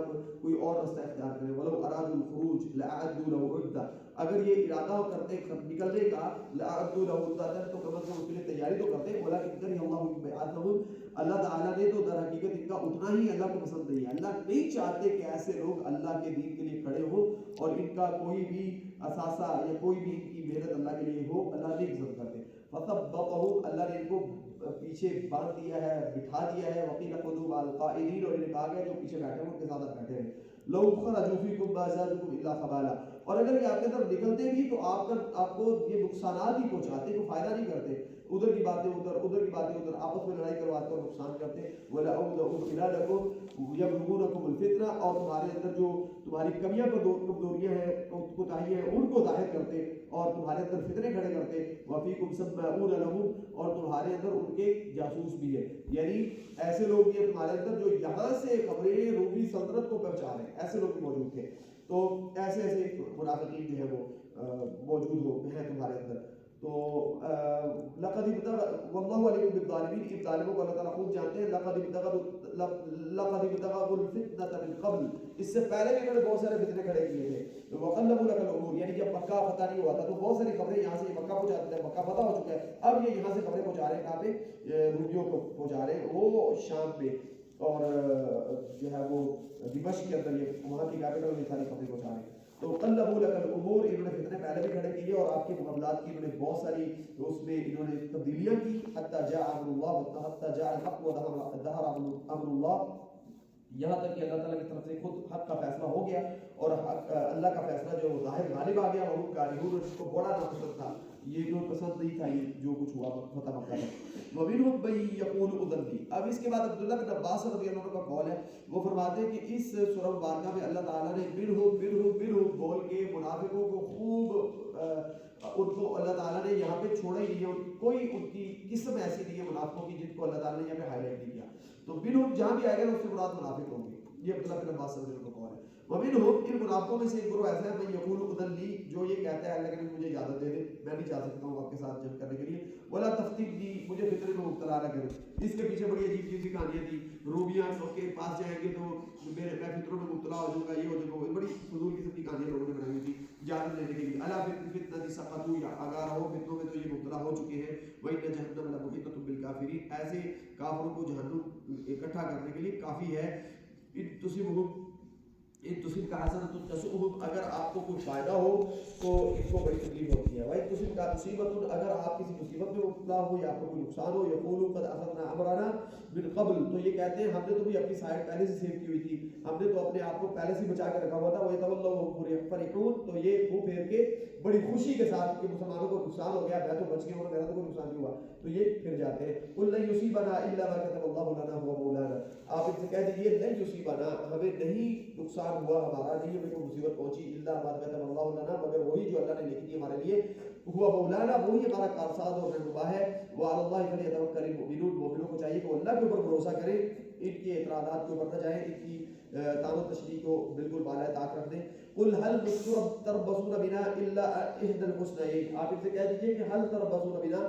کوئی اور رستہ اختیار کریں. وَلَوْ أَرَادُوا الْخُرُوجَ لَأَعَدُّوا لَهُ عُدَّةً، اگر یہ ارادہ کرتے نکلنے کا لَأَعَدُّوا لَهُ عُدَّةً، تو کم از کم اس کے لیے تیاری تو کرتے. وَلَكِنْ كَرِهَ اللَّهُ بِعَاثَهُمْ، اللہ تعالیٰ نے تو در حقیقت ان کا اٹھنا ہی اللہ کو پسند نہیں ہے. اللہ نہیں چاہتے کہ ایسے لوگ اللہ کے دین کے لیے کھڑے ہو اور ان کا کوئی بھی اثاثہ یا کوئی بھی ان کی محنت اللہ کے لیے ہو، اللہ نہیں پسند کرتے. فَثَبَّطَهُمْ، اللہ نے ان کو پیچھے باندھ دیا ہے، بٹھا دیا ہے. وَقِيلَ خُذُوا مَعَ الْقَاعِدِينَ، اور انہیں کہا گیا جو پیچھے بیٹھے ہیں ان کے ساتھ بیٹھے ہیں. لَوْ خَرَجُوا فِيكُمْ مَا زَادُوكُمْ إِلَّا خَبَالًا، اور اگر یہ آپ کے طرف نکلتے بھی تو آپ کو یہ نقصانات ہی پہنچاتے، کوئی فائدہ نہیں کرتے. ادھر کی باتیں ادھر، ادھر کی باتیں ادھر، آپس میں لڑائی کرواتے اور نقصان کرتے. وَلَأَوْضَعُوا خِلَالَكُمْ يَبْلُغُونَكُمُ الْفِتْنَةَ، اور تمہارے اندر جو تمہاری کمیاں کمزوریاں ہیں، کوتاہیاں ہیں، ان کو ظاہر کرتے اور تمہارے اندر فتنے کھڑے کرتے. وَفِيكُمْ سَمَّاعُونَ لَهُمْ، اور تمہارے اندر ان کے جاسوس بھی ہے. یعنی ایسے لوگ بھی تمہارے اندر جو یہاں سے خبریں رومی سلطنت کو پہنچا رہے ہیں، ایسے لوگ بھی موجود تھے. تو ایسے ایسے منافقین جو ہے وہ موجود ہیں تمہارے اندر. تو لقد واللہ علیم بالظالمین، ان ظالموں کو اللہ تعالیٰ خوب جانتے ہیں. لقد ابتغوا الفتنة من قبل، اس سے پہلے بھی انہوں نے بہت سارے فتنے کھڑے کیے تھے. وقلبوا لك الامور، یعنی جب مکہ فتح نہیں ہوا تھا تو بہت ساری خبریں یہاں سے مکہ پہنچاتے تھے. مکہ فتح ہو چکا ہے، اب یہ یہاں سے خبریں پہنچا رہے ہیں کہاں پہ؟ رومیوں کو پہنچا رہے ہیں، وہ شام پہ، اور جو ہے وہ دمشق کے اندر، یہ وہاں کی کیپٹل میں ساری خبریں پہنچا رہے ہیں. تو قلبوا لك الامور، انہوں نے فتنے پہلے بھی کھڑے کیے اور آپ کے معاملات کی انہوں نے بہت ساری اس میں انہوں نے تبدیلیاں کی. حتى جاء امر الله، حتى جاء الحق وظهر امر الله، یہاں تک کہ اللہ تعالیٰ کی طرف سے خود حق کا فیصلہ ہو گیا اور اللہ کا فیصلہ جو ظاہر غالب آ گیا. وہ کارہون، جس کو بڑا ناپسند تھا، یہ جو پسند نہیں تھا یہ جو کچھ ہوا فتح مکہ میں. وَمِنْهُمْ مَن يَقُولُ أُذِنْ لِي، اب اس کے بعد عبداللہ بن عباس رضی اللہ عنہ کا قول ہے، وہ فرماتے ہیں کہ اس سورہ مبارکہ میں اللہ تعالیٰ نے منہم بول کے منافقوں کو خوب ان کو اللہ تعالیٰ نے یہاں پہ چھوڑا ہی نہیں ہے. کوئی ان کی قسم ایسی نہیں ہے منافقوں کی جن کو اللہ تعالیٰ نے یہاں پہ ہائی لائٹ نہیں کیا. تو منہم جہاں بھی آئے گا اس سے مراد منافق ہوں گے. یہ عبداللہ بن عباس رضی اللہ عنہ کا قول ہے. ومنہم، ان منافقوں میں سے ایک گروہ ایسا ہے من یقول اذن لی، جو یہ کہتا ہے اللہ کے نبی مجھے اجازت دے دے، میں نہیں جا سکتا ہوں آپ کے ساتھ جنگ کرنے کے لیے. ولا تفتنی، مجھے فتنے میں مبتلا نہ کرے. اس کے پیچھے بڑی عجیب چیز کی کہانیاں تھی. رومیاں کے پاس جائیں گے تو میں فطروں میں مبتلا ہو جاؤں گا، یہ ہو جاؤں گا. بڑی فضول قسم کی کہانیاں لوگوں نے بنائی تھی اجازت لینے کے لیے. الا فتنۃ سقطوا، یا اگر ہو فتنوں میں تو یہ مبتلا ہو چکے ہیں. وان جہنم لمحیطۃ بالکافرین، ایسے کافروں کو جہنم اکٹھا کرنے کے لیے کافی ہے. تصیبہم ان تصیب کا حسنۃ تسؤہم، اگر آپ کو کوئی فائدہ ہو تو ان کو بڑی تکلیف ہوتی ہے. وَإِن تصبك مصیبۃ، اگر آپ کسی مصیبت میں مبتلا ہو یا آپ کو کوئی نقصان ہو، یقولوا قد اخذنا امرنا من قبل، تو یہ کہتے ہیں ہم نے تو بھی اپنی سائڈ پہلے سے سیو کی ہوئی تھی، ہم نے تو اپنے آپ کو پہلے سے بچا کے رکھا ہوا تھا. وَيَتَوَلَّوْا وَهُمْ فَرِحُونَ، تو یہ منہ پھیر کے بڑی خوشی کے ساتھ کہ مسلمانوں کو نقصان ہو گیا، میں تو بچ گیا ہوں، میرا تو کوئی نقصان نہیں ہوا، تو یہ پھر جاتے ہیں. قُل لَن يُصِيبَنَا إِلَّا مَا كَتَبَ اللَّهُ لَنَا هُوَ مَوْلَانَا، آپ ان سے کہہ دیجئے لن یصیبنا، ہمیں نہیں نقصان ہوا، ہمارا نہیں ہمیں کوئی مصیبت پہنچی، الا ما كتب اللہ لنا، مگر وہی جو اللہ نے لکھ دی ہمارے لیے، ہوا مولانا، وہی ہمارا کارساز اور رہنما ہے. وعلی اللہ فلیتوکل المؤمنون، مومنوں کو چاہیے کہ وہ اللہ کے اوپر بھروسہ کریں، ان کے اعتراضات کے اوپر نہ جائیں، ان کی تعین و تشریح کو بالکل بالائے طاق رکھ دیں. قل هل تربصون بنا الا احدى الحسنيين، آپ ان سے کہہ دیجئے کہ هل تربصون بنا،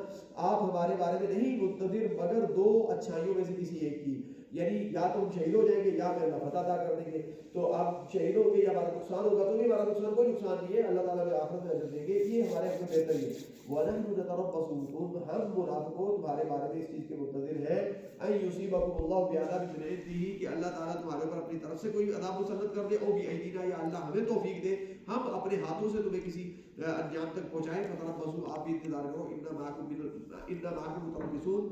آپ ہمارے بارے میں نہیں منتظر مگر دو اچھائیوں میں سے کسی ایک کی، یعنی یا تو ہم شہید ہو جائیں گے یا پھر اللہ فتح عطا کر دیں گے. تو آپ شہید ہوں گے یا ہمارا نقصان ہوگا تو بھی ہمارا نقصان کوئی نقصان نہیں ہے، اللہ تعالیٰ میں آخرت میں اجر دیں گے، یہ ہمارے اپنے بہتر ہے. وَنَحْنُ نَتَرَبَّصُ بِكُمْ، ہم منافقوں تمہارے بارے میں اس چیز کے منتظر ہیں، أَن يُصِيبَكُمُ اللَّهُ بِعَذَابٍ مِّنْ عِندِهِ، کہ اللہ تعالیٰ تمہارے اوپر اپنی طرف سے کوئی عذاب مسلط کر دے، او بِأَيْدِینَا، یا اللہ ہمیں توفیق دے، ہم اپنے ہاتھوں سے تمہیں کسی انجام تک پہنچائیں. فَتَرَبَّصُوا، آپ بھی انتظار کرو، إِنَّا مَعَكُم مُّتَرَبِّصُونَ،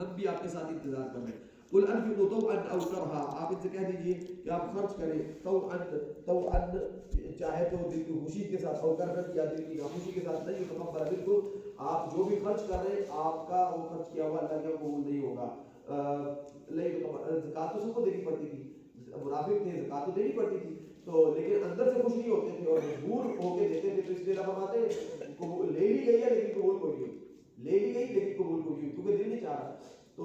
ہم بھی آپ کے ساتھ انتظار کر رہے ہیں. قل انفقوا طوعا او کرها، آپ ان سے کہہ دیجئے کہ آپ خرچ کریں طوعا چاہے تو دل کی خوشی کے ساتھ، او کرها یا دل کی ناخوشی کے ساتھ. نہیں يتقبل منكم، آپ جو بھی خرچ کر رہے ہیں آپ کا وہ خرچ کیا ہوا اللہ کے قبول نہیں ہوگا. زکات تو سب کو دینی پڑتی تھی، منافق تھے زکات تو دینی پڑتی تھی، تو لیکن اندر سے خوش نہیں ہوتے تھے اور مجبور ہو کے دیتے تھے. تو اس لیے رب فرماتے ہیں قبول لے لی گئی ہے لیکن قبول کوئی نہیں ہوئی، لے لی گئی لیکن قبول کوئی نہیں، کیونکہ دل نہیں چاہ رہا. تو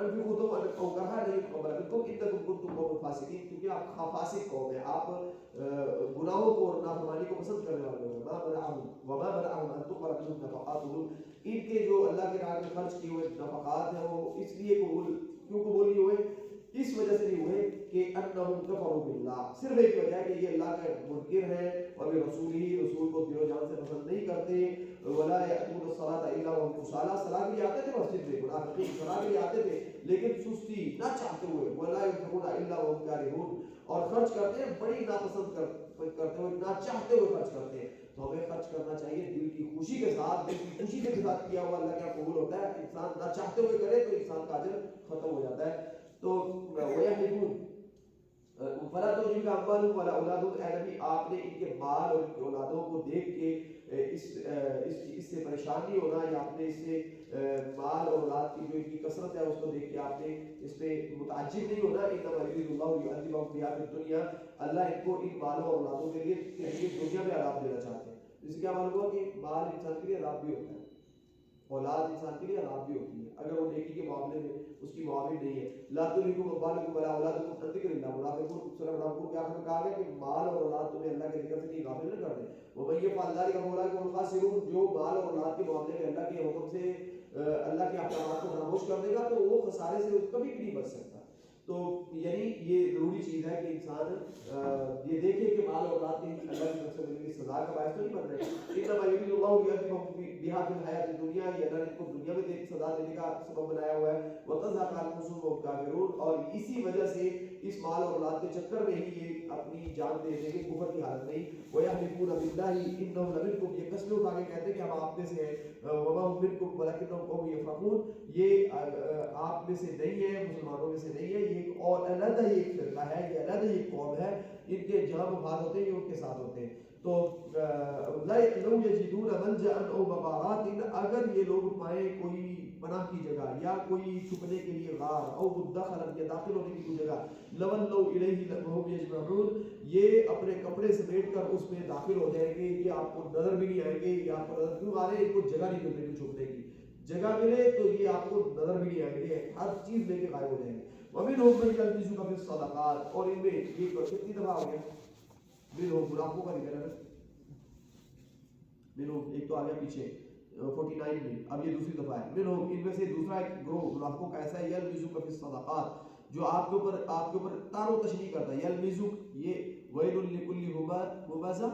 انفقوا طوعا او کرها لن يتقبل منكم انكم كنتم قوما فاسقين، کیونکہ آپ فاسق قوم ہیں، آپ گناہوں کو اور نافرمانی کو پسند کرنے والے ہیں. وما منعهم ان تقبل منهم نفقاتهم، ان کے جو اللہ کے راہ میں خرچ کیے ہوئے نفقات ہیں وہ اس لیے کیوں قبول نہیں ہوئے، اس وجہ سے نہیں ہوئے کہ انہم کفروا باللہ، صرف ایک وجہ ہے کہ یہ اللہ کے منکر ہیں اور رسول ہی رسول کو دل و جان سے پسند نہیں کرتے. ولا یأتون الصلاۃ الا وهم کسالى، صلاۃ کے لیے آتے تھے مسجد میں، منافقین صلاۃ کے لیے آتے تھے لیکن سستی نہ چاہتے ہوئے. ولا ينفقون الا وهم كارهون، اور خرچ کرتے ہیں بڑی ناپسند کرتے ہوئے، نہ چاہتے ہوئے خرچ کرتے ہیں. تو ہمیں خرچ کرنا چاہیے دل کی خوشی کے ساتھ، دل کی خوشی کے ساتھ کیا ہوا اللہ کیا قبول ہوتا ہے. انسان نہ چاہتے ہوئے کرے تو انسان کا اجر ختم ہو جاتا ہے. تو وَيَحْلِفُونَ فَلَا تُعْجِبْكَ أَمْوَالُهُمْ وَلَا أَوْلَادُهُمْ، اے نبی آپ نے ان کے مال اور ان کی اولادوں کو دیکھ کے اس سے پریشان نہیں ہونا، یا آپ نے اس سے مال اور اولاد کی جو ان کی کثرت ہے اس کو دیکھ کے آپ نے اس پہ متعجب نہیں ہونا. إِنَّمَا يُرِيدُ اللَّهُ لِيُعَذِّبَهُمْ بِهَا فِي الدُّنْيَا، اللہ ان کو ان مالوں اور اولادوں کے لیے دنیا میں عذاب دینا چاہتے ہیں. اس سے کیا معلوم ہوا کہ مال انسان کے لیے عذاب بھی ہوتا ہے، اولاد انسان کے لیے عذاب بھی ہوتی ہے اگر وہ نیکی کے معاملے میں اس کی معاون نہیں ہے. لا تلهكم اموالكم ولا اولادكم عن ذکر اللہ، منافقون سورہ منافقون کے آخر میں کہا گیا کہ مال اور اولاد تمہیں اللہ کے ذکر سے کہیں غافل نہ کر دیں. ومن يفعل ذلك فاولئك هم الخاسرون، جو مال اور اولاد کے معاملے میں اللہ کے حکم سے اللہ کے احکامات کو فراموش کر دے گا تو وہ خسارے سے کبھی بھی نہیں بچ سکتا. تو یعنی یہ ضروری چیز ہے کہ انسان یہ دیکھے کہ مال اور اولاد کی اللہ کی طرف سے ملنے کی سزا کا باعث تو نہیں بن رہے. انما يريد الله ليعذبهم بها في الحیاۃ الدنیا، یہ اللہ نے ان کو دنیا میں سزا دینے کا سبب بنایا ہوا ہے. وتزهق انفسهم وهم كافرون، اور اسی وجہ سے اس مال اور اولاد کے چکر میں ہی یہ اپنی جان دے دیں گے کفر کی حالت میں. ويحلفون بالله انهم لمنكم، یہ قسم اٹھا کے کہتے ہیں کہ ہم آپ میں سے ہیں. وما هم منكم ولكنهم قوم يفرقون، یہ آپ میں سے نہیں ہے، مسلمانوں میں سے نہیں ہے، یہ ایک اور علیحدہ ہی ایک فرقہ ہے، یہ علیحدہ ہی ایک قوم ہے، ان کے جہاں مفاد ہوتے ہیں یہ ان کے ساتھ ہوتے ہیں. تو لو یجدون ملجأ او مغارات، اگر یہ لوگ پائیں کوئی پناہ کی جگہ یا کوئی چھپنے کے لیے غار، او مدخلا یا داخل ہونے کی کوئی جگہ، لولوا الیہ وهم یجمعون، یہ اپنے کپڑے سمیٹ کر اس میں داخل ہو جائیں گے، یہ آپ کو نظر بھی نہیں آئیں گے. یہ آپ کو نظر کیوں آ رہے ہیں؟ ان کو جگہ نہیں مل رہی چھپنے کی، جگہ ملے تو یہ آپ کو نظر بھی نہیں آئیں گے، ہر چیز لے کے غائب ہو جائیں گے. ومنهم من يلمزك في الصدقات، اور ان میں یہ کتنی دفعہ ہو گیا منهم منافقوں کا ذکر ہے، منهم ایک تو آ گیا پیچھے 49 میں، اب یہ دوسری دفعہ ہے. منهم ان میں سے دوسرا ایک گروہ منافقوں کا ایسا ہے، یلمزك في الصدقات، جو آپ کے اوپر تار و تشریح کرتا ہے. یلمزك یہ ویل لكل همزہ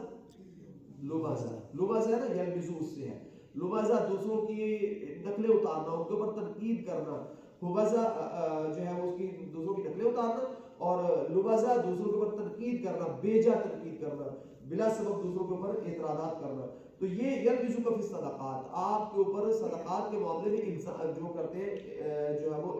لبازہ ہے نا، یلمزو اس سے ہے. لبازہ دوسروں کی نقلیں اتارنا، ان کے اوپر تنقید کرنا. حبازہ جو ہے اس کی دوسروں کی نقلیں اتارنا، اور لبذا دوسروں کے اوپر تنقید کرنا، بیجا تنقید کرنا، بلا سبب دوسروں کے اوپر اعتراضات کرنا. تو یہ یلبسک فی الصدقات، آپ کے اوپر صدقات کے معاملے میں انسان جو کرتے ہیں جو ہے وہ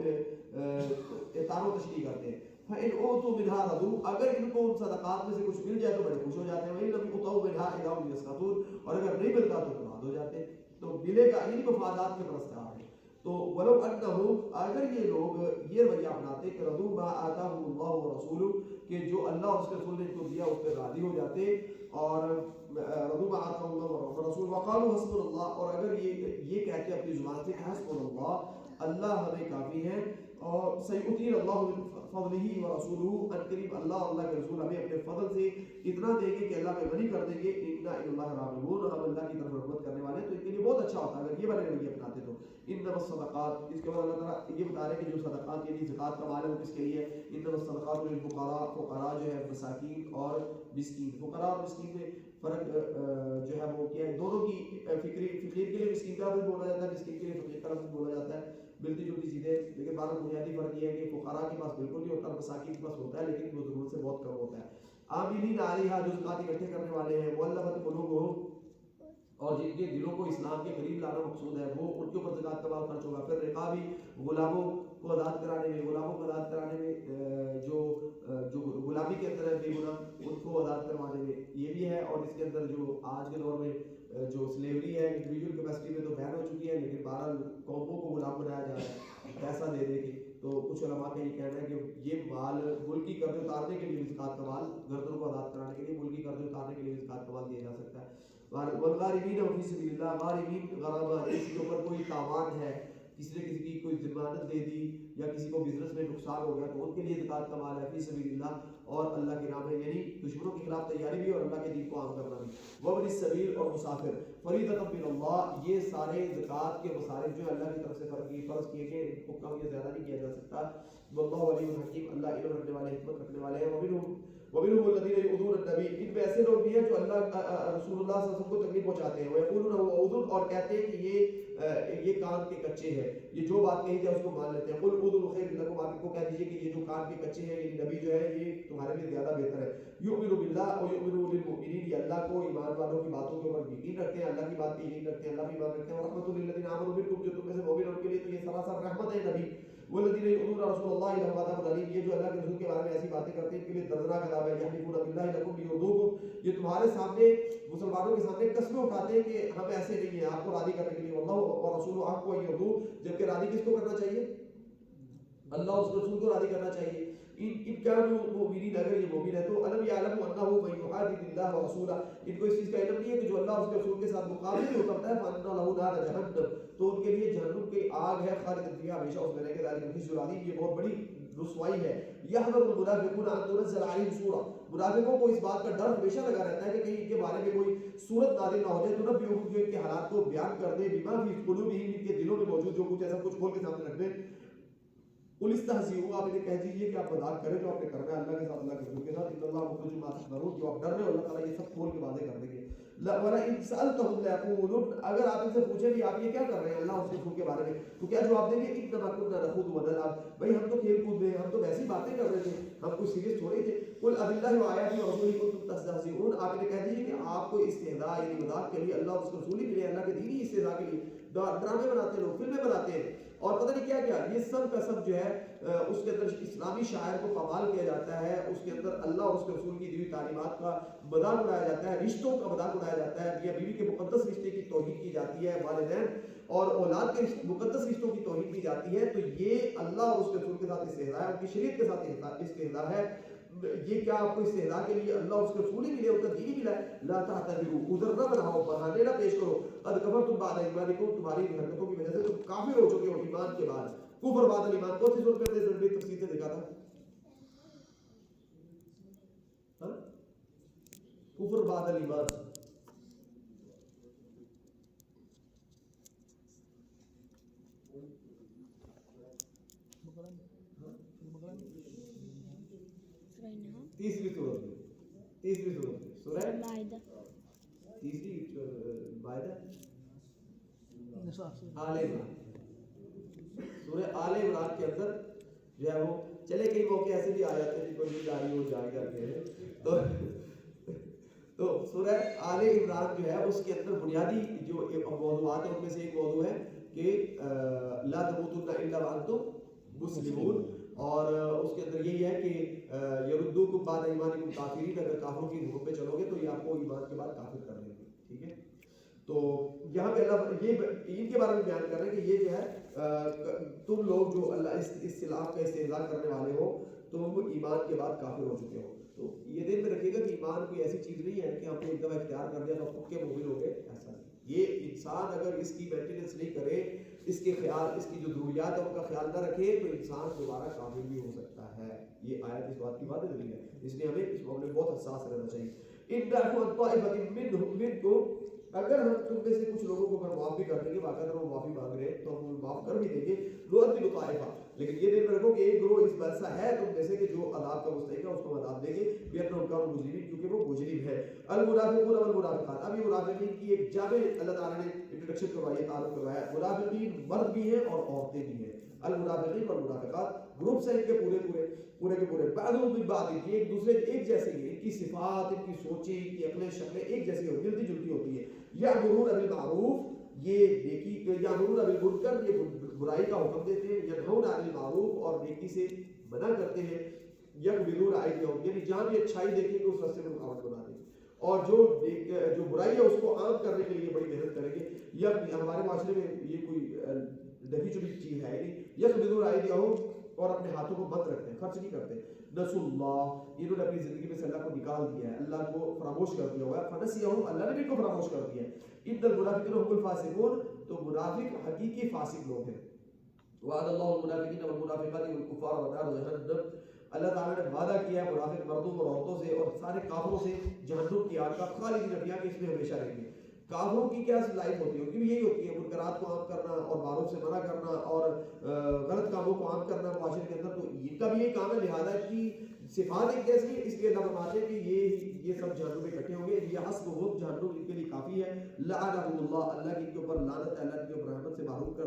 اطاعت و تشریح کرتے ہیں. فَإِنْ أُوتُوا مِنْهَا رَضُوا، اگر ان کو ان صدقات میں سے کچھ مل جائے تو بڑے خوش ہو جاتے ہیں. وَإِنْ لَمْ يُؤْتَوْا مِنْهَا إِذَا هُمْ يَسْخَطُونَ، اور اگر نہیں ملتا تو ناراض ہو جاتے ہیں. تو ملے گا، یعنی مفادات کے پرستار ہیں. تو وَلَوْ أَنَّهُمْ، اگر یہ لوگ یہ رویہ اپناتے کہ رضوا مَا آتَاهُمُ اللَّهُ وَرَسُولُهُ، کہ جو اللہ اور اس کے رسول نے ان کو دیا اس پہ راضی ہو جاتے، اور رضوا مَا آتَاهُمُ اللَّهُ وَرَسُولُهُ وَقَالُوا حَسْبُنَا اللَّهُ، اور اگر یہ کہتے اپنی زبان سے حسبنا اللہ، اللہ ہمیں کافی ہے، اور سیؤتینا اللہ من فضلہ ورسولہ، ان قریب اللہ اور اللہ کے رسول ہمیں اپنے فضل سے اتنا دیں گے کہ اللہ پہ غنی کر دیں گے. انا الی اللہ راغبون، ہم اللہ کی طرف رغبت کرنے والے ہیں. تو ان کے لیے بہت اچھا ہوتا ہے اگر یہ والے رویے اپناتے تو. انما الصدقات، اس کے بعد اللہ تعالیٰ یہ بتا رہے ہیں کہ جو صدقات یعنی زکوٰۃ کا مال ہے وہ کس کے لیے ہے. انما الصدقات للفقراء، فقراء جو ہے مساکین اور مسکین. فقراء اور مسکین میں فرق جو ہے وہ کیا ہے، دونوں کی فقیر کے لیے مسکین کا لفظ بولا جاتا ہے، مسکین کے لیے فقیر کا لفظ بولا جاتا ہے. ملتی جلتی چیزیں، لیکن بارہ بنیادی فرق یہ ہے کہ فقراء کے پاس بالکل نہیں ہوتا، مساکین کے پاس ہوتا ہے لیکن وہ ضرورت سے بہت کم ہوتا ہے. عاملین علیہا، جو زکوٰۃ اکٹھے کرنے والے ہیں. مؤلفۃ قلوبہم، اور جن کے دلوں کو اسلام کے قریب لانا مقصود ہے وہ ان کے اوپر زکوٰۃ کا مال خرچ ہوگا. پھر رقابی، غلاموں کو آزاد کرانے میں، غلاموں کو آزاد کرانے میں، جو غلامی کے اندر ہے بے گناہ ان کو آزاد کروانے میں یہ بھی ہے. اور اس کے اندر جو آج کے دور میں جو سلیوری ہے انڈیویجول کیپیسٹی میں تو بین ہو چکی ہے، لیکن بہرحال قوموں کو غلام بنایا جا رہا ہے پیسہ دے دے کے. تو کچھ علماء کا یہ کہنا ہے کہ یہ مال ملکی قرض اتارنے کے لیے زکوٰۃ کا مال، گردنوں کو آزاد کرانے کے لیے ملکی قرض اتارنے کے لیے زکوٰۃ کا مال دیا جا سکتا ہے. والغارمین فی سبیل اللہ، غارمین غرامہ، اس کے اوپر کوئی تاوان ہے، کسی نے کسی کی کوئی ضمانت دے دی یا کسی کو بزنس میں نقصان ہو گیا تو ان کے لیے زکوٰۃ کا مال ہے فی سبیل اللہ اور اللہ کے نام ہے، یعنی دشمنوں کے خلاف تیاری بھی اور اللہ کے دین کو عام کرنا بھی. وابن السبیل، اور مسافر. فریضۃ من اللہ، یہ سارے زکوٰۃ کے مصارف جو اللہ کی طرف سے فرض کیے گئے، ان کو کم یا زیادہ نہیں کیا جا سکتا. واللہ ولی الحکیم، اللہ علم رکھنے والے، حکمت رکھنے والے ہیں. ومنهم الذين يؤذون النبي، ان میں ایسے لوگ بھی ہیں جو اللہ رسول اللہ صلی اللہ علیہ وسلم کو تکلیف پہنچاتے ہیں. ويقولون هو اذن، اور کہتے ہیں کہ یہ کان کے کچے ہیں، یہ جو بات کہی جائے اس کو مان لیتے ہیں. قل اذن خیر لکم، آپ کو کہہ دیجئے کہ یہ جو کان کے کچے ہیں، یہ نبی جو ہے یہ تمہارے لیے زیادہ بہتر ہے. یؤمن باللہ ویؤمن للمؤمنین، یہ اللہ کو ایمان والوں کی باتوں کے اوپر یقین رکھتے ہیں، اللہ کی بات پہ یقین رکھتے ہیں، اللہ بھی ایمان رکھتے ہیں. ورحمۃ للذین آمنوا منکم، جو تم میں سے مومن ہیں ان کے لیے تو یہ سراسر رحمت ہے نبی. والذین یؤذون رسول اللہ لهم عذاب الیم، یہ جو اللہ کے رسول کے بارے میں ایسی باتیں کرتے ہیں ان کے لیے دردناک عذاب ہے. یحلفون باللہ لکم لیرضوکم، یہ تمہارے سامنے مسلمانوں کے سامنے قسمیں اٹھاتے ہیں کہ ہم ایسے نہیں ہیں آپ کو راضی کرنے کے لیے. واللہ ورسولہ احق ان یرضوہ، جبکہ راضی کس کو کرنا چاہیے؟ اللہ اور اس کے رسول کو راضی کرنا چاہیے. ان کانوا مؤمنین، اگر یہ مومن ہے تو. الم یعلموا انہ من یحادد اللہ ورسولہ، ان کو اس چیز کا علم نہیں ہے کہ جو اللہ اور اس کے رسول کے ساتھ مقابلے میں اترتا ہے فان له نار جہنم، تو ان کے لیے جہنم کی آگ ہے، خالدین فیہا، ہمیشہ اس میں رہیں گے. ذالک الخزي العظیم، یہ بہت بڑی رسوائی ہے. یحذر المنافقون ان تنزل علیہم سورہ، منافقوں کو اس بات کا ڈر ہمیشہ لگا رہتا ہے کہ کہیں ان کے بارے میں کوئی سورت نازل نہ ہو جائے تنبئہم، جو ان کے حالات کو بیان کر دے، بما فی قلوبہم، ان کے دلوں میں موجود جو کچھ ایسا کچھ کھول کے سامنے رکھ دے. قل استہزئوا، آپ انہیں کہہ دیجیے کہ آپ مذاق کریں جو آپ نے کرنا ہے اللہ کے ساتھ، اللہ کے رسول کے ساتھ. ان اللہ مخرج ما تحذرون، جو آپ ڈر رہے ہو اللہ تعالیٰ یہ سب کھول کے واضح کر دیں گے. ولئن سألتهم ليقولن، اگر آپ ان سے پوچھیں بھی آپ یہ کیا کر رہے ہیں اللہ اور اس کے رسول کے بارے میں، تو کیا جواب دیں گے؟ انما كنا نخوض ونلعب، بھائی ہم تو کھیل کود میں، ہم تو ویسی باتیں کر رہے تھے، ہم کوئی سیریس تھوڑے تھے. قل اباللہ وآیاتہ ورسولہ کنتم تستہزئون، آپ انہیں کہہ دیجیے کہ آپ کو استہزاء یعنی مذاق کے لیے اللہ اور اس کے رسول ہی ملے، اللہ کے دین ہی استہزاء کے لیے ڈرامے بناتے ہیں لوگ، فلمیں بناتے ہیں اور پتہ نہیں کیا کیا. یہ سب کا سب جو ہے اس کے اندر اسلامی شاعر کو پامال کیا جاتا ہے، اس کے اندر اللہ اور اس کے رسول کی دی ہوئی تعلیمات کا مذاق اڑایا جاتا ہے، رشتوں کا مذاق اڑایا جاتا ہے، میاں بیوی کے مقدس رشتے کی توہین کی جاتی ہے، والدین اور اولاد کے مقدس رشتوں کی توہین کی جاتی ہے. تو یہ اللہ اور اس کے رسول کے ساتھ استہزاء ہے، ان کی شریعت کے ساتھ استہزاء ہے. یہ کیا آپ کو استہزاء کے لیے اللہ اور اس کے رسول ہی ملے، ان کا دین ہی ملا ہے؟ لا تعتذروا، عذر نہ بناؤ، بہانے نہ پیش کرو. قد کفرتم بعد ایمانکم، تمہاری حرکتوں کی وجہ سے تم کافر ہو چکے ہو ایمان کے بعد. کفر بعد الایمان، کون سی صورت میں نے تفصیل سے دیکھا تھا؟ کفر بعد الایمان. تیسری صورت میں سورہ مائدہ، تیسری مائدہ آل عمران، سورہ آل عمران کے اندر جو ہے وہ چلے کئی موقع ایسے بھی آ جاتے ہیں کوئی نیند آ رہی ہو جاگ کرتے ہیں تو سورہ آل عمران جو ہے اس کے اندر بنیادی جو موضوعات ہیں ان میں سے ایک موضوع ہے کہ لا تموتن الا وانتم مسلمون، اور اس کے اندر یہی ہے کہ یردوکم بعد ایمانکم کافرین، اگر کافروں کی حکم پہ چلو گے تو یہ آپ کو ایمان کے بعد کافر کر دیں گے. ٹھیک ہے، تو یہاں پہ اللہ یہ ان کے بارے میں بیان کر رہے ہیں کہ یہ جو ہے تم لوگ جو اللہ اس اصطلاح کا استہزاء کرنے والے ہو تم ایمان کے بعد کافر ہو چکے ہو. تو یہ دین میں رکھیے گا کہ ایمان کوئی ایسی چیز نہیں ہے کہ ہم نے ایک دفعہ اختیار کر دیا تو پکے مومن ہو گئے، ایسا نہیں. یہ انسان اگر اس کی مینٹیننس نہیں کرے، اس کے خیال، اس کی جو ضروریات ہے ان کا خیال نہ رکھے تو انسان دوبارہ کافر بھی ہو سکتا ہے. یہ آیت اس بات کی بات دلیل ہے، اس لیے ہمیں اس معاملے میں بہت حساس رہنا چاہیے. ان نعفو عن طائفة منکم، اگر ہم تم میں سے کچھ لوگوں کو اگر معاف بھی کر دیں گے، باقاعدہ وہ معافی مانگ رہے ہیں تو ہم معاف کر بھی دیں گے. نعذب طائفہ، لیکن یہ دین میں رکھو کہ ایک گروہ اس ایسا ہے تم میں سے کہ جو عذاب کا مستحق ہے، اس کو عذاب دیں گے بأنہم کانوا مجرمین، کیونکہ وہ مجرم ہے. المنافقون والمنافقات، اب یہ منافقین کی ایک جامع اللہ تعالیٰ نے انٹروڈکشن کروائی ہے، تعارف کروایا. منافقین مرد بھی ہیں اور عورتیں بھی ہیں. المنافقین والمنافقات گروپس ہیں ان کے پورے کے پورے. بعضهم من بعض، یہ ایک دوسرے ایک جیسے ہی، ان کی صفات، ان کی سوچیں، ان کی عقلیں، شکلیں ایک جیسی ہوتی ہیں، ملتی جلتی ہوتی ہیں. یأمرون بالمعروف، یہ نیکی، یأمرون بالمنکر، یہ برائی کا حکم دیتے ہیں. ینہون عن المعروف، اور نیکی سے منع کرتے ہیں. یقبضون ایدیہم، یعنی جہاں بھی اچھائی دیکھیں گے اس راستے میں رکاوٹ بنا دیں گے، اور جو برائی ہے اس کو عام کرنے کے لیے بڑی محنت کریں گے. یا ہمارے معاشرے میں یہ کوئی ڈھکی چڑھی چیز ہے نہیں. یقبضون ایدیہم، اور اپنے ہاتھوں کو بند رکھتے ہیں، خرچ نہیں کرتے. نسوا اللہ، انہوں نے اپنی زندگی میں سے اللہ کو نکال دیا ہے، اللہ کو فراموش کر دیا ہوا ہے. فنسیہم، اللہ نے بھی ان کو فراموش کر دیا ہے. ان المنافقین هم الفاسقون، تو منافق حقیقی فاسق لوگ ہیں. وعد اللہ المنافقین والمنافقات والکفار والنار جہنم، اللہ تعالیٰ نے وعدہ کیا ہے منافق مردوں اور عورتوں سے اور سارے کافروں سے جہنم کی آگ کا، خالدین فیہا، کہ اس میں ہمیشہ رہیں گے. کافروں کی کیا لائف ہوتی ہے؟ ان کی بھی یہی ہوتی ہے، منکرات کو عام کرنا اور معروف سے منع کرنا اور غلط کاموں کو عام کرنا معاشرے کے اندر. تو ان کا بھی یہی کام ہے، لہٰذا کی صفات ایک جیسی ہے، اس لیے اللہ فرماتے ہیں کہ یہ سب جہنم میں اکٹھے ہوں گے. یہ حسبهم، جہنم ان کے لیے کافی ہے. لعنہم اللہ، اللہ کی ان کے اوپر لعنت ہے، اللہ کی اوپر رحمت سے محروم کر